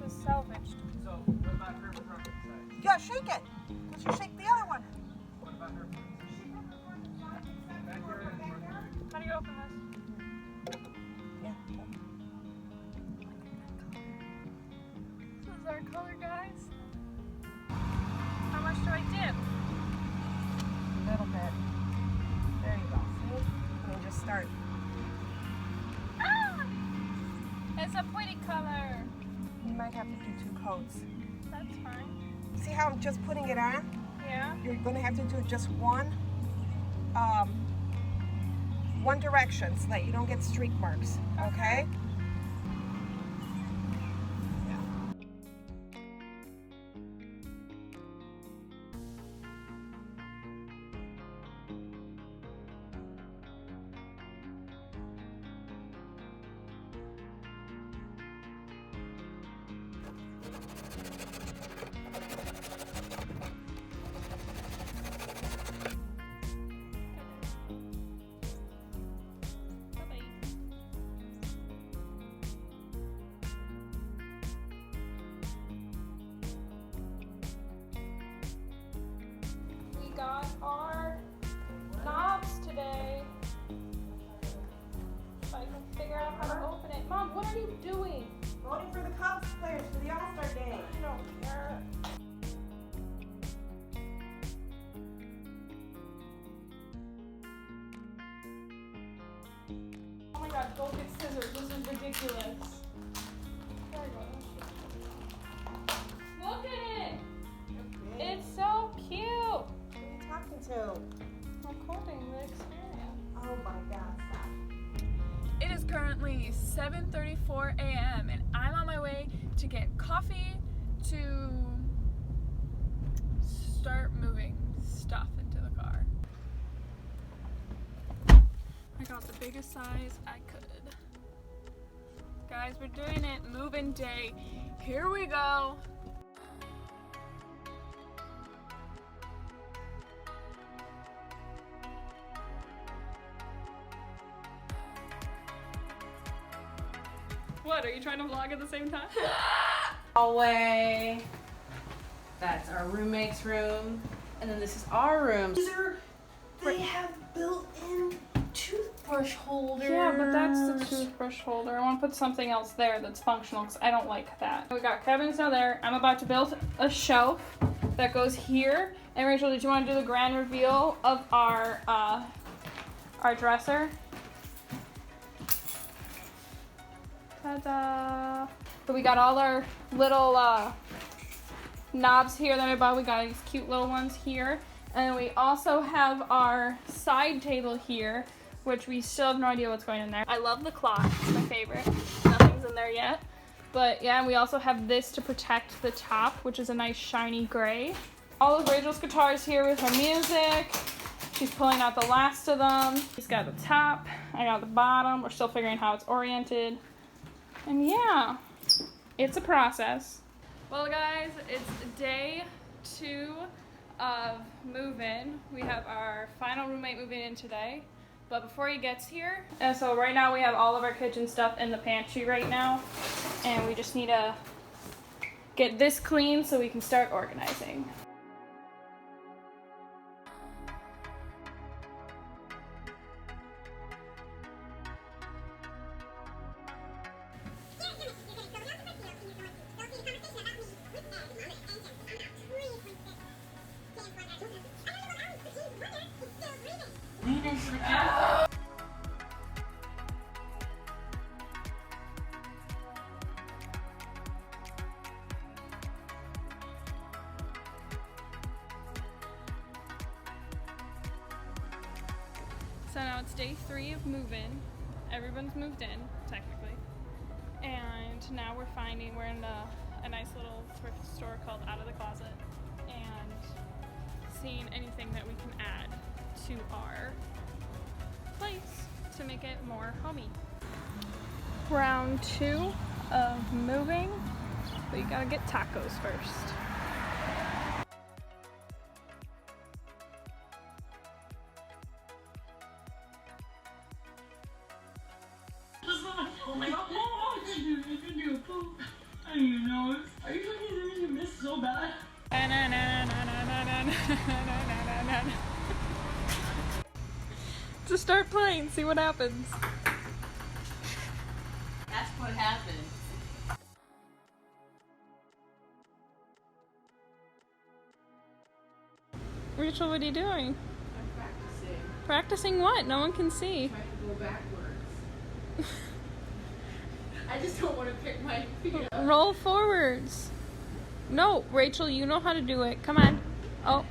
is salvaged. So, what about her front side? Yeah, shake it. Because you shake the other one. What about her front side? Back here and front here. How do you open this? Yeah. This is our color, guys. How much do I dip? A little bit. There you go. See? And you just start. Ah! It's a pretty color. You might have to do 2 coats. That's fine. See how I'm just putting it on? Yeah. You're going to have to do just one direction so that you don't get streak marks. Okay? Got our knobs today. If I can figure out how to open it. Mom, what are you doing? Voting for the Cubs players for the All-Star game. I don't care. Oh my god, go get scissors. This is ridiculous. There we go. Look at it! It's so cute! Who are you talking to? Recording the experience. Oh my God, stop. It is currently 7:34 a.m. and I'm on my way to get coffee to start moving stuff into the car. I got the biggest size I could. Guys, we're doing it. Move-in day. Here we go. What, are you trying to vlog at the same time? Hallway. That's our roommate's room. And then this is our room. They have built-in toothbrush holders. Yeah, but that's the toothbrush holder. I want to put something else there that's functional because I don't like that. We got Kevin's now there. I'm about to build a shelf that goes here. And Rachel, did you want to do the grand reveal of our dresser? Ta-da! So we got all our little knobs here that I bought. We got these cute little ones here. And we also have our side table here, which we still have no idea what's going in there. I love the clock, it's my favorite. Nothing's in there yet. But yeah, and we also have this to protect the top, which is a nice shiny gray. All of Rachel's guitars here with her music. She's pulling out the last of them. She's got the top, I got the bottom. We're still figuring how it's oriented. And yeah, it's a process. Well guys, it's day 2 of move-in. We have our final roommate moving in today. But before he gets here, and so right now we have all of our kitchen stuff in the pantry right now. And we just need to get this clean so we can start organizing. So now it's day 3 of move-in. Everyone's moved in, technically. And now we're in a nice little thrift store called Out of the Closet and seeing anything that we can add to our place to make it more homey. Round 2 of moving, but you gotta get tacos first. Oh my god, oh, you can do a poop. I don't even know No. Just start playing, see what happens. That's what happened. Rachel, what are you doing? I'm practicing. Practicing what? No one can see. Trying to go backwards. I just don't want to pick my feet up. Roll forwards. No, Rachel, you know how to do it. Come on. Oh.